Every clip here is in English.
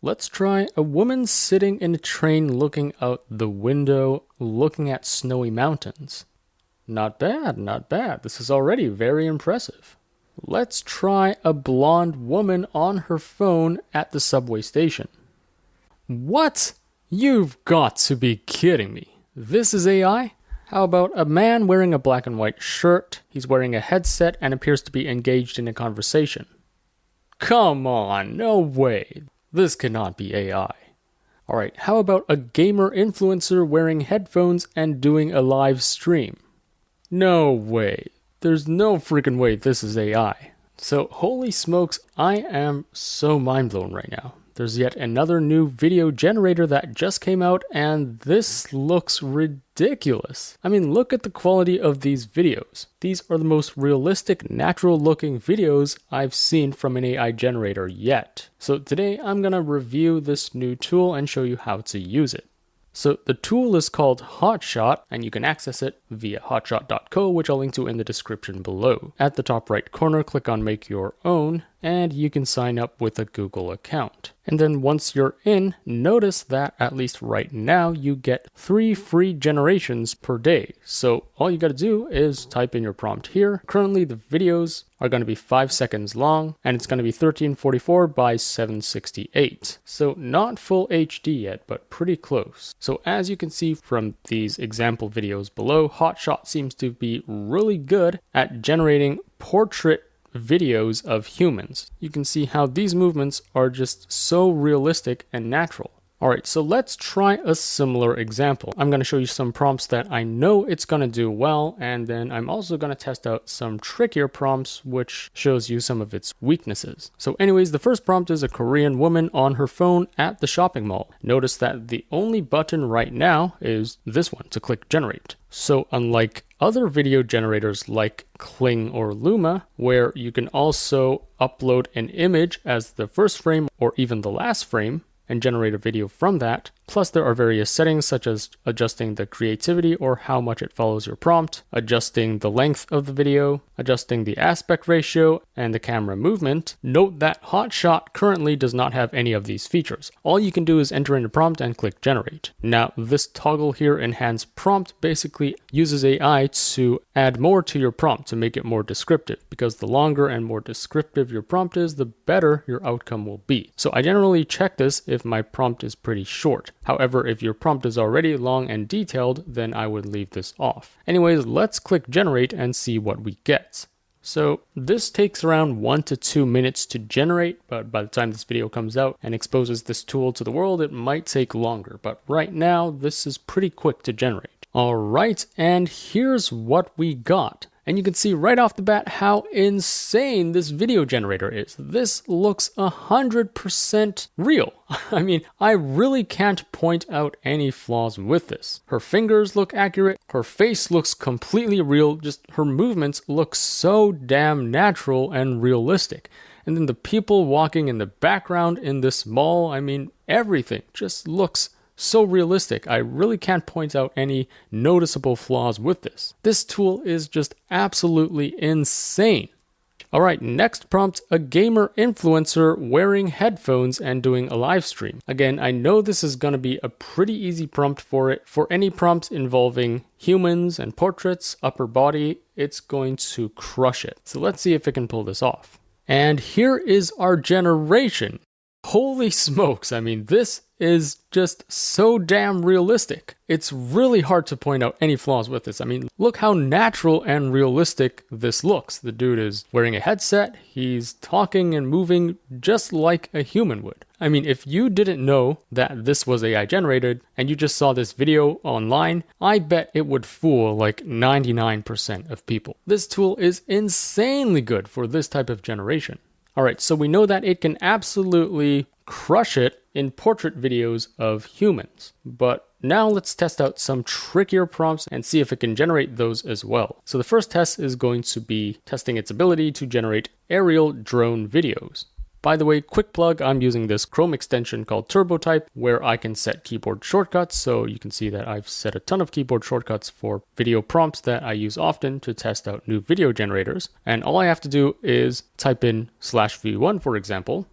Let's try a woman sitting in a train looking out the window, looking at snowy mountains. Not bad, not bad. This is already very impressive. Let's try a blonde woman on her phone at the subway station. What? You've got to be kidding me. This is AI? How about a man wearing a black and white shirt? He's wearing a headset and appears to be engaged in a conversation. Come on, no way. This cannot be AI. Alright, how about a gamer influencer wearing headphones and doing a live stream? No way. There's no freaking way this is AI. So, holy smokes, I am so mind blown right now. There's yet another new video generator that just came out, and this looks ridiculous. I mean, look at the quality of these videos. These are the most realistic, natural looking videos I've seen from an AI generator yet. So today I'm gonna review this new tool and show you how to use it. So the tool is called Hotshot, and you can access it via hotshot.co, which I'll link to in the description below. At the top right corner, click on Make Your Own, and you can sign up with a Google account. And then once you're in, notice that at least right now, you get 3 free generations per day. So all you gotta do is type in your prompt here. Currently, the videos are gonna be 5 seconds long, and it's gonna be 1344 by 768. So not full HD yet, but pretty close. So as you can see from these example videos below, Hotshot seems to be really good at generating portrait videos of humans. You can see how these movements are just so realistic and natural. Alright, so let's try a similar example. I'm going to show you some prompts that I know it's going to do well, and then I'm also going to test out some trickier prompts which shows you some of its weaknesses. So anyways, the first prompt is a Korean woman on her phone at the shopping mall. Notice that the only button right now is this one to click generate. So unlike other video generators like Kling or Luma, where you can also upload an image as the first frame or even the last frame and generate a video from that. Plus there are various settings such as adjusting the creativity or how much it follows your prompt, adjusting the length of the video, adjusting the aspect ratio, and the camera movement. Note that Hotshot currently does not have any of these features. All you can do is enter in a prompt and click generate. Now this toggle here, enhance prompt, basically uses AI to add more to your prompt to make it more descriptive, because the longer and more descriptive your prompt is, the better your outcome will be. So I generally check this if my prompt is pretty short. However, if your prompt is already long and detailed, then I would leave this off. Anyways, let's click generate and see what we get. So this takes around 1 to 2 minutes to generate, but by the time this video comes out and exposes this tool to the world, it might take longer. But right now, this is pretty quick to generate. Alright, and here's what we got. And you can see right off the bat how insane this video generator is. This looks 100% real. I mean, I really can't point out any flaws with this. Her fingers look accurate. Her face looks completely real. Just her movements look so damn natural and realistic. And then the people walking in the background in this mall, I mean, everything just looks so realistic. I really can't point out any noticeable flaws with this. This tool is just absolutely insane. Alright, next prompt, a gamer influencer wearing headphones and doing a live stream. Again, I know this is going to be a pretty easy prompt for it. For any prompt involving humans and portraits, upper body, it's going to crush it. So let's see if it can pull this off. And here is our generation. Holy smokes, I mean, this is just so damn realistic. It's really hard to point out any flaws with this. I mean, look how natural and realistic this looks. The dude is wearing a headset, he's talking and moving just like a human would. I mean, if you didn't know that this was AI generated and you just saw this video online, I bet it would fool like 99% of people. This tool is insanely good for this type of generation. Alright, so we know that it can absolutely crush it in portrait videos of humans. But now let's test out some trickier prompts and see if it can generate those as well. So the first test is going to be testing its ability to generate aerial drone videos. By the way, quick plug, I'm using this Chrome extension called TurboType where I can set keyboard shortcuts. So you can see that I've set a ton of keyboard shortcuts for video prompts that I use often to test out new video generators. And all I have to do is type in /v1, for example.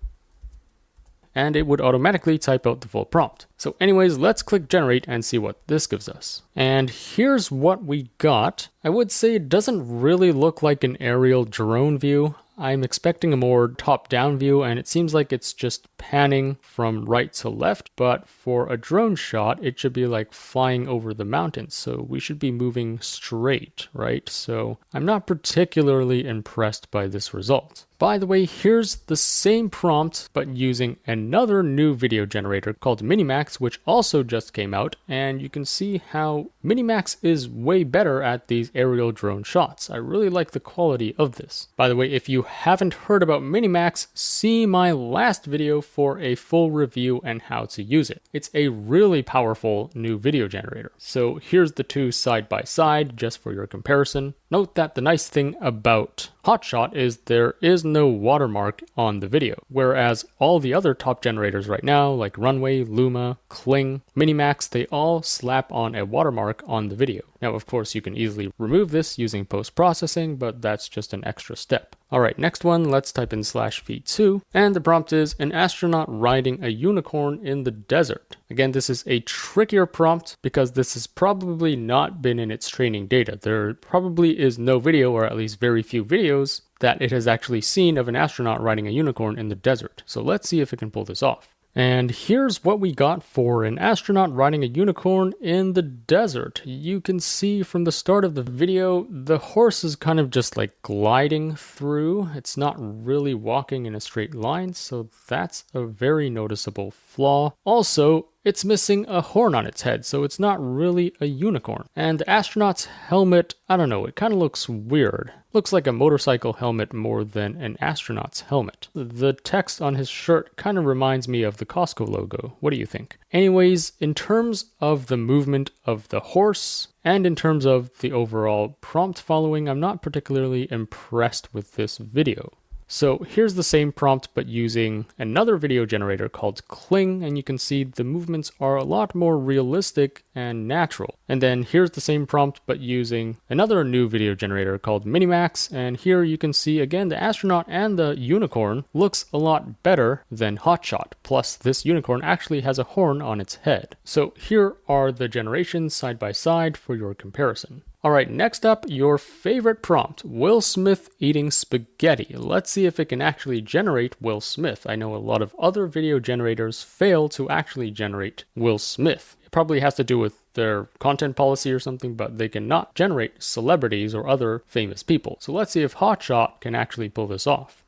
and it would automatically type out the full prompt. So anyways, let's click generate and see what this gives us. And here's what we got. I would say it doesn't really look like an aerial drone view. I'm expecting a more top-down view, and it seems like it's just panning from right to left, but for a drone shot, it should be like flying over the mountains, so we should be moving straight, right? So I'm not particularly impressed by this result. By the way, here's the same prompt, but using another new video generator called Minimax, which also just came out, and you can see how Minimax is way better at these aerial drone shots. I really like the quality of this. By the way, if you haven't heard about Minimax, see my last video for a full review and how to use it. It's a really powerful new video generator. So here's the two side by side, just for your comparison. Note that the nice thing about Hotshot is there is no watermark on the video, whereas all the other top generators right now, like Runway, Luma, Kling, Minimax, they all slap on a watermark on the video. Now, of course, you can easily remove this using post-processing, but that's just an extra step. Alright, next one, let's type in /v2, and the prompt is an astronaut riding a unicorn in the desert. Again, this is a trickier prompt because this has probably not been in its training data. There probably is no video, or at least very few videos, that it has actually seen of an astronaut riding a unicorn in the desert. So let's see if it can pull this off. And here's what we got for an astronaut riding a unicorn in the desert. You can see from the start of the video, the horse is kind of just like gliding through. It's not really walking in a straight line, so that's a very noticeable flaw. Also, it's missing a horn on its head, so it's not really a unicorn. And the astronaut's helmet, I don't know, it kind of looks weird. Looks like a motorcycle helmet more than an astronaut's helmet. The text on his shirt kind of reminds me of the Costco logo. What do you think? Anyways, in terms of the movement of the horse, and in terms of the overall prompt following, I'm not particularly impressed with this video. So here's the same prompt, but using another video generator called Kling, and you can see the movements are a lot more realistic and natural. And then here's the same prompt, but using another new video generator called Minimax, and here you can see again the astronaut and the unicorn looks a lot better than Hotshot. Plus, this unicorn actually has a horn on its head. So here are the generations side by side for your comparison. Alright, next up, your favorite prompt, Will Smith eating spaghetti. Let's see if it can actually generate Will Smith. I know a lot of other video generators fail to actually generate Will Smith. It probably has to do with their content policy or something, but they cannot generate celebrities or other famous people. So let's see if Hotshot can actually pull this off.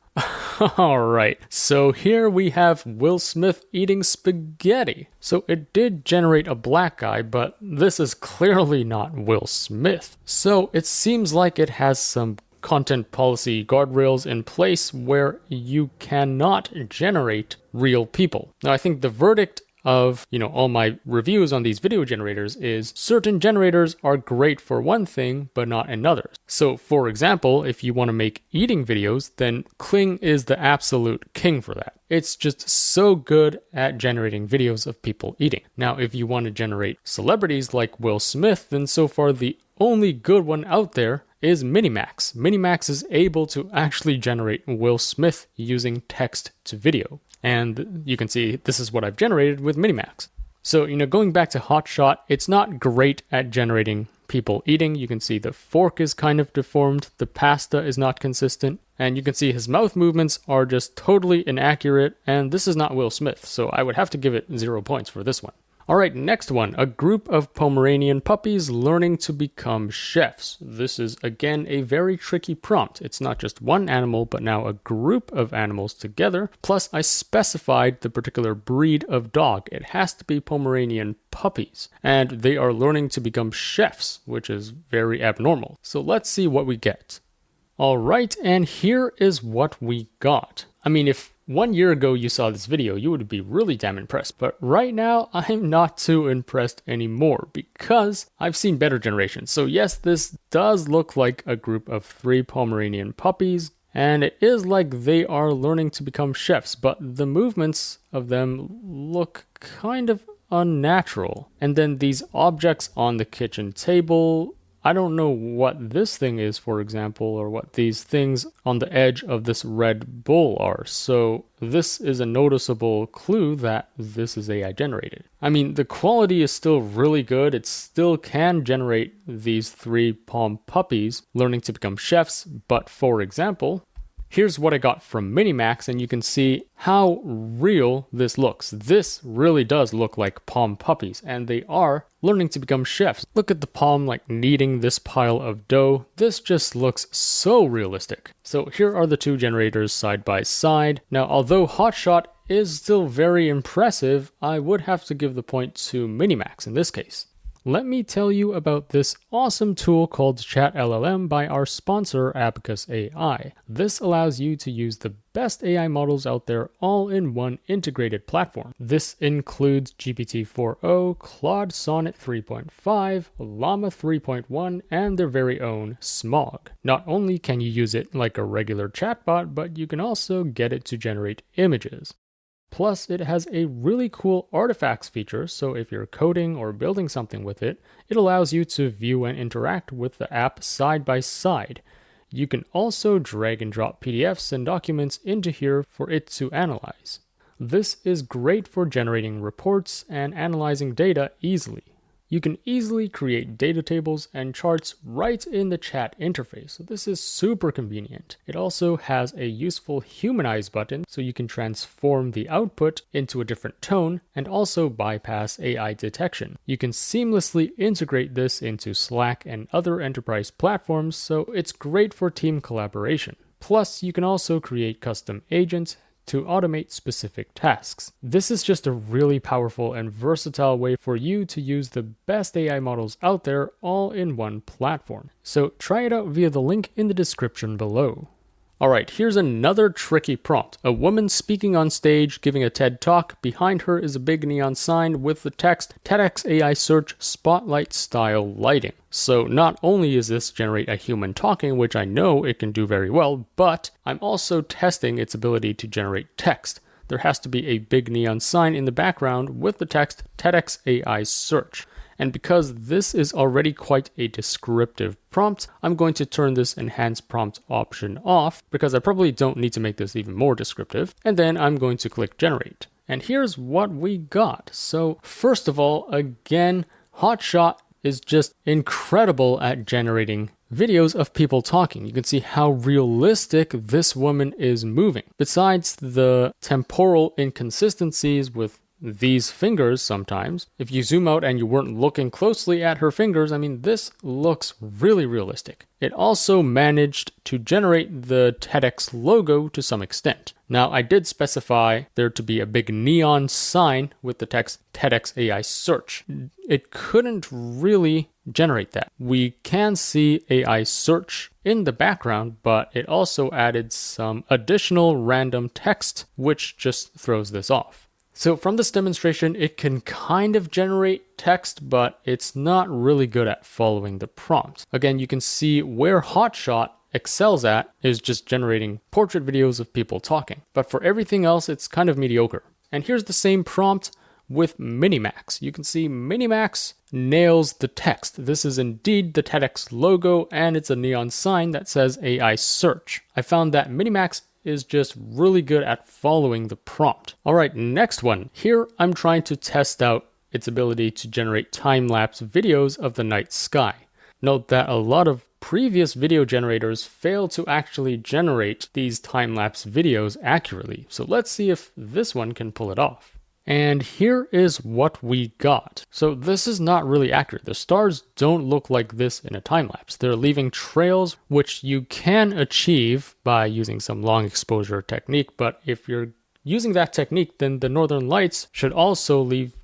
Alright, so here we have Will Smith eating spaghetti. So it did generate a black guy, but this is clearly not Will Smith. So it seems like it has some content policy guardrails in place where you cannot generate real people. Now I think the verdict of, all my reviews on these video generators is certain generators are great for one thing, but not another. So for example, if you want to make eating videos, then Kling is the absolute king for that. It's just so good at generating videos of people eating. Now, if you want to generate celebrities like Will Smith, then so far the only good one out there is Minimax. Minimax is able to actually generate Will Smith using text to video. And you can see this is what I've generated with Minimax. So, going back to Hotshot, it's not great at generating people eating. You can see the fork is kind of deformed, the pasta is not consistent, and you can see his mouth movements are just totally inaccurate, and this is not Will Smith, so I would have to give it 0 points for this one. Alright, next one, a group of Pomeranian puppies learning to become chefs. This is, again, a very tricky prompt. It's not just one animal, but now a group of animals together. Plus, I specified the particular breed of dog. It has to be Pomeranian puppies. And they are learning to become chefs, which is very abnormal. So let's see what we get. Alright, and here is what we got. I mean, if 1 year ago you saw this video, you would be really damn impressed. But right now, I'm not too impressed anymore because I've seen better generations. So yes, this does look like a group of 3 Pomeranian puppies, and it is like they are learning to become chefs, but the movements of them look kind of unnatural. And then these objects on the kitchen table, I don't know what this thing is, for example, or what these things on the edge of this red bowl are. So this is a noticeable clue that this is AI generated. I mean, the quality is still really good. It still can generate these 3 palm puppies learning to become chefs. But for example, here's what I got from Minimax, and you can see how real this looks. This really does look like palm puppies, and they are learning to become chefs. Look at the palm like kneading this pile of dough. This just looks so realistic. So here are the 2 generators side by side. Now, although Hotshot is still very impressive, I would have to give the point to Minimax in this case. Let me tell you about this awesome tool called Chat LLM by our sponsor Abacus AI. This allows you to use the best AI models out there all in one integrated platform. This includes GPT-4o, Claude Sonnet 3.5, Llama 3.1, and their very own Smog. Not only can you use it like a regular chatbot, but you can also get it to generate images. Plus, it has a really cool artifacts feature, so if you're coding or building something with it, it allows you to view and interact with the app side by side. You can also drag and drop PDFs and documents into here for it to analyze. This is great for generating reports and analyzing data easily. You can easily create data tables and charts right in the chat interface, so this is super convenient. It also has a useful humanize button, so you can transform the output into a different tone and also bypass AI detection. You can seamlessly integrate this into Slack and other enterprise platforms, so it's great for team collaboration. Plus, you can also create custom agents to automate specific tasks. This is just a really powerful and versatile way for you to use the best AI models out there all in one platform. So try it out via the link in the description below. Alright, here's another tricky prompt. A woman speaking on stage giving a TED Talk. Behind her is a big neon sign with the text TEDx AI search spotlight style lighting. So not only is this generate a human talking, which I know it can do very well, but I'm also testing its ability to generate text. There has to be a big neon sign in the background with the text TEDx AI search. And because this is already quite a descriptive prompt, I'm going to turn this enhance prompt option off because I probably don't need to make this even more descriptive. And then I'm going to click generate. And here's what we got. So first of all, again, Hotshot is just incredible at generating videos of people talking. You can see how realistic this woman is moving. Besides the temporal inconsistencies with these fingers sometimes, if you zoom out and you weren't looking closely at her fingers, I mean, this looks really realistic. It also managed to generate the TEDx logo to some extent. Now, I did specify there to be a big neon sign with the text TEDx AI search. It couldn't really generate that. We can see AI search in the background, but it also added some additional random text, which just throws this off. So from this demonstration, it can kind of generate text, but it's not really good at following the prompt. Again, you can see where Hotshot excels at is just generating portrait videos of people talking. But for everything else, it's kind of mediocre. And here's the same prompt with Minimax. You can see Minimax nails the text. This is indeed the TEDx logo, and it's a neon sign that says AI search. I found that Minimax is just really good at following the prompt. All right, next one. Here I'm trying to test out its ability to generate time-lapse videos of the night sky. Note that a lot of previous video generators fail to actually generate these time-lapse videos accurately. So let's see if this one can pull it off. And here is what we got. So this is not really accurate. The stars don't look like this in a time-lapse. They're leaving trails, which you can achieve by using some long exposure technique. But if you're using that technique, then the northern lights should also leave,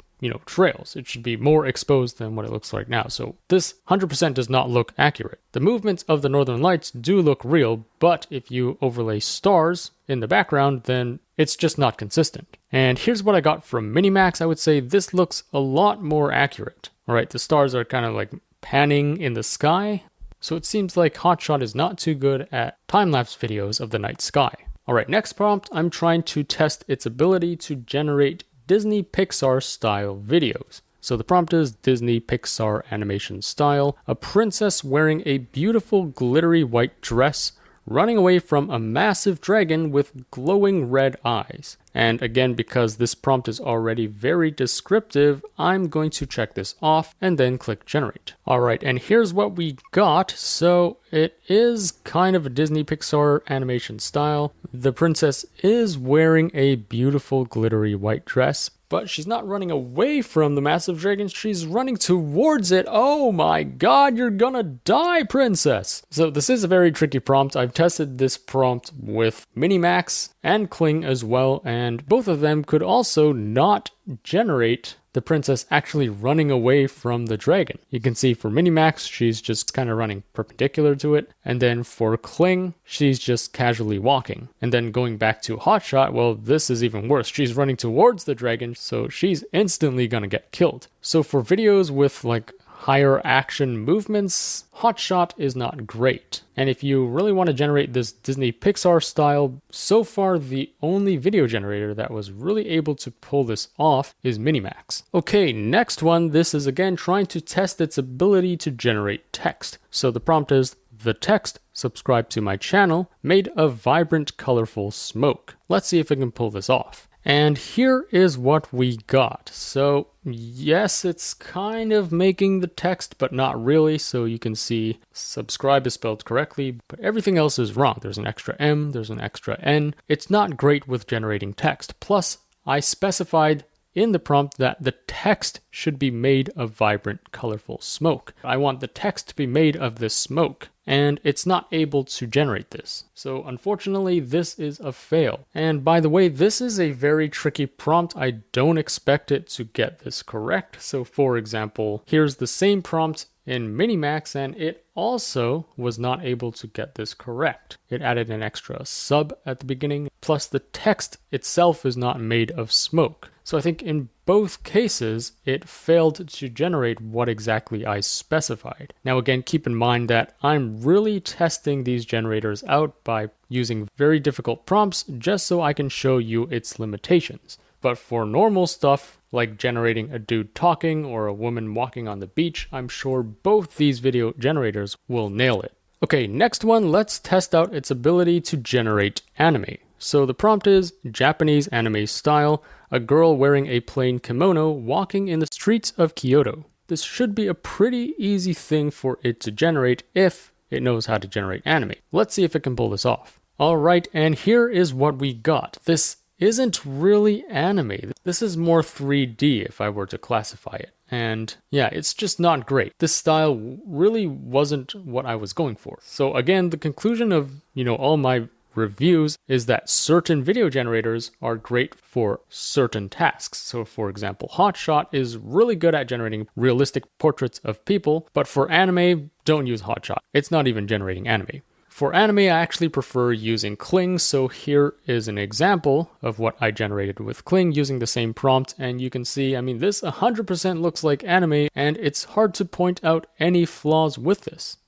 trails. It should be more exposed than what it looks like now. So this 100% does not look accurate. The movements of the northern lights do look real, but if you overlay stars in the background, then it's just not consistent. And here's what I got from Minimax. I would say this looks a lot more accurate. All right, the stars are kind of like panning in the sky. So it seems like Hotshot is not too good at time-lapse videos of the night sky. All right, next prompt, I'm trying to test its ability to generate Disney Pixar style videos. So the prompt is Disney Pixar animation style, a princess wearing a beautiful glittery white dress, running away from a massive dragon with glowing red eyes. And again, because this prompt is already very descriptive, I'm going to check this off and then click generate. Alright, and here's what we got. So it is kind of a Disney Pixar animation style. The princess is wearing a beautiful glittery white dress, but she's not running away from the massive dragon, she's running towards it. Oh my god, you're gonna die, princess! So this is a very tricky prompt. I've tested this prompt with Minimax and Kling as well, and both of them could also not generate the princess actually running away from the dragon. You can see for Minimax, she's just kind of running perpendicular to it. And then for Kling, she's just casually walking. And then going back to Hotshot, well, this is even worse. She's running towards the dragon, so she's instantly gonna get killed. So for videos with like higher action movements, Hotshot is not great. And if you really want to generate this Disney Pixar style, so far the only video generator that was really able to pull this off is Minimax. Okay, next one. This is again trying to test its ability to generate text. So the prompt is, the text, subscribe to my channel, made of vibrant, colorful smoke. Let's see if it can pull this off. And here is what we got. So yes, it's kind of making the text, but not really. So you can see subscribe is spelled correctly, but everything else is wrong. There's an extra M, there's an extra N. It's not great with generating text. Plus, I specified in the prompt that the text should be made of vibrant, colorful smoke. I want the text to be made of this smoke, and it's not able to generate this. So unfortunately, this is a fail. And by the way, this is a very tricky prompt. I don't expect it to get this correct. So for example, here's the same prompt in Minimax, and it also was not able to get this correct. It added an extra sub at the beginning, plus the text itself is not made of smoke. So I think in both cases, it failed to generate what exactly I specified. Now again, keep in mind that I'm really testing these generators out by using very difficult prompts just so I can show you its limitations. But for normal stuff, like generating a dude talking or a woman walking on the beach, I'm sure both these video generators will nail it. Okay, next one, let's test out its ability to generate anime. So the prompt is Japanese anime style, a girl wearing a plain kimono walking in the streets of Kyoto. This should be a pretty easy thing for it to generate if it knows how to generate anime. Let's see if it can pull this off. Alright, and here is what we got. This isn't really anime. This is more 3D if I were to classify it. And yeah, it's just not great. This style really wasn't what I was going for. So again, the conclusion of, all my reviews is that certain video generators are great for certain tasks. So for example, Hotshot is really good at generating realistic portraits of people, but for anime, don't use Hotshot. It's not even generating anime. For anime, I actually prefer using Kling, so here is an example of what I generated with Kling using the same prompt, and you can see, this 100% looks like anime, and it's hard to point out any flaws with this.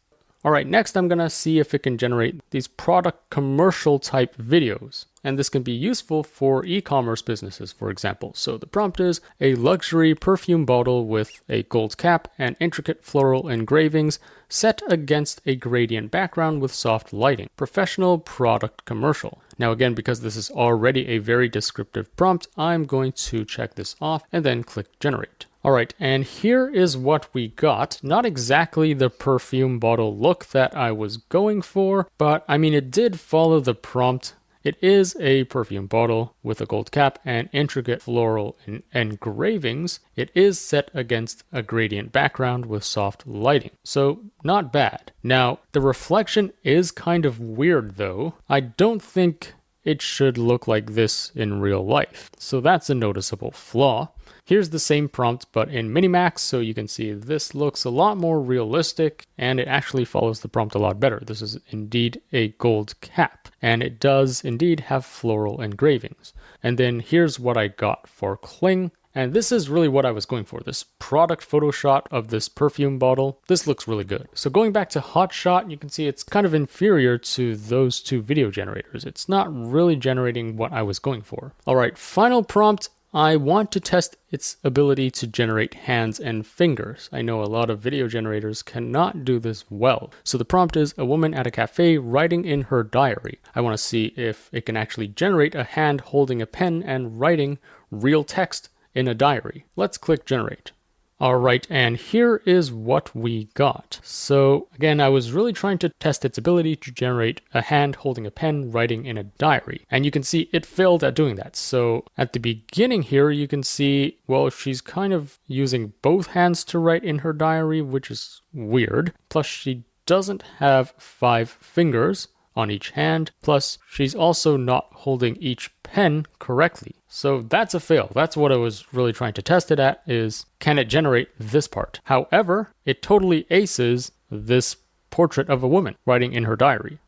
Alright, next I'm gonna see if it can generate these product commercial type videos. And this can be useful for e-commerce businesses, for example. So the prompt is a luxury perfume bottle with a gold cap and intricate floral engravings set against a gradient background with soft lighting. Professional product commercial. Now again, because this is already a very descriptive prompt, I'm going to check this off and then click generate. Alright, and here is what we got. Not exactly the perfume bottle look that I was going for, but it did follow the prompt. It is a perfume bottle with a gold cap and intricate floral engravings. It is set against a gradient background with soft lighting. So not bad. Now, the reflection is kind of weird though. I don't think it should look like this in real life. So that's a noticeable flaw. Here's the same prompt, but in Minimax, so you can see this looks a lot more realistic, and it actually follows the prompt a lot better. This is indeed a gold cap, and it does indeed have floral engravings. And then here's what I got for Kling. And this is really what I was going for, this product photo shot of this perfume bottle. This looks really good. So going back to Hotshot, you can see it's kind of inferior to those two video generators. It's not really generating what I was going for. All right, final prompt. I want to test its ability to generate hands and fingers. I know a lot of video generators cannot do this well. So the prompt is a woman at a cafe writing in her diary. I want to see if it can actually generate a hand holding a pen and writing real text in a diary. Let's click generate. Alright, and here is what we got. So again, I was really trying to test its ability to generate a hand holding a pen writing in a diary. And you can see it failed at doing that. So at the beginning here, you can see, well, she's kind of using both hands to write in her diary, which is weird. Plus, she doesn't have 5 fingers on each hand. Plus, she's also not holding each pen correctly. So that's a fail. That's what I was really trying to test it at, is can it generate this part? However, it totally aces this portrait of a woman writing in her diary.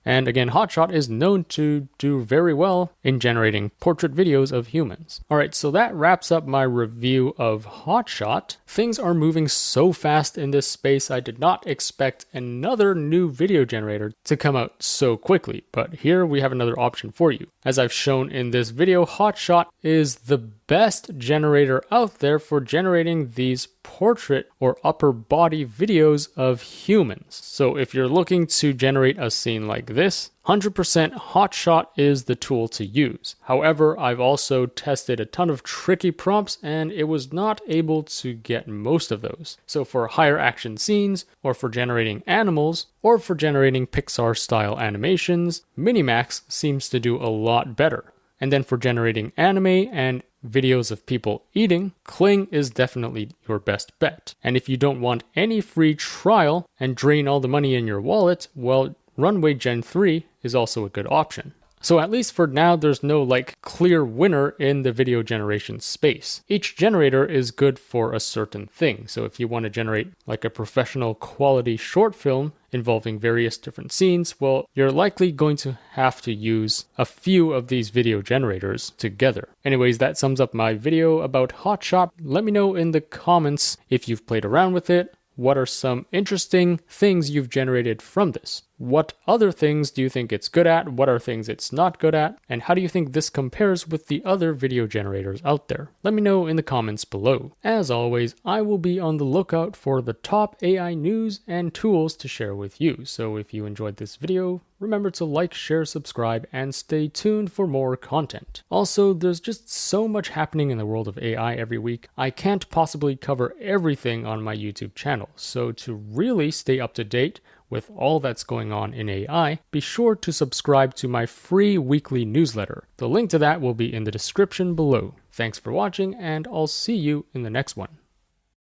And again, Hotshot is known to do very well in generating portrait videos of humans. Alright, so that wraps up my review of Hotshot. Things are moving so fast in this space, I did not expect another new video generator to come out so quickly. But here we have another option for you. As I've shown in this video, Hotshot is the best generator out there for generating these portrait or upper body videos of humans. So if you're looking to generate a scene like this, 100% Hotshot is the tool to use. However, I've also tested a ton of tricky prompts and it was not able to get most of those. So for higher action scenes, or for generating animals, or for generating Pixar style animations, Minimax seems to do a lot better. And then for generating anime and videos of people eating, Kling is definitely your best bet. And if you don't want any free trial and drain all the money in your wallet, well, Runway Gen 3 is also a good option. So at least for now, there's no clear winner in the video generation space. Each generator is good for a certain thing. So if you want to generate a professional quality short film involving various different scenes, well, you're likely going to have to use a few of these video generators together. Anyways, that sums up my video about Hotshot. Let me know in the comments if you've played around with it. What are some interesting things you've generated from this? What other things do you think it's good at? What are things it's not good at? And how do you think this compares with the other video generators out there? Let me know in the comments below. As always, I will be on the lookout for the top AI news and tools to share with you. So if you enjoyed this video, remember to like, share, subscribe, and stay tuned for more content. Also, there's just so much happening in the world of AI every week. I can't possibly cover everything on my YouTube channel. So to really stay up to date with all that's going on in AI, be sure to subscribe to my free weekly newsletter. The link to that will be in the description below. Thanks for watching, and I'll see you in the next one.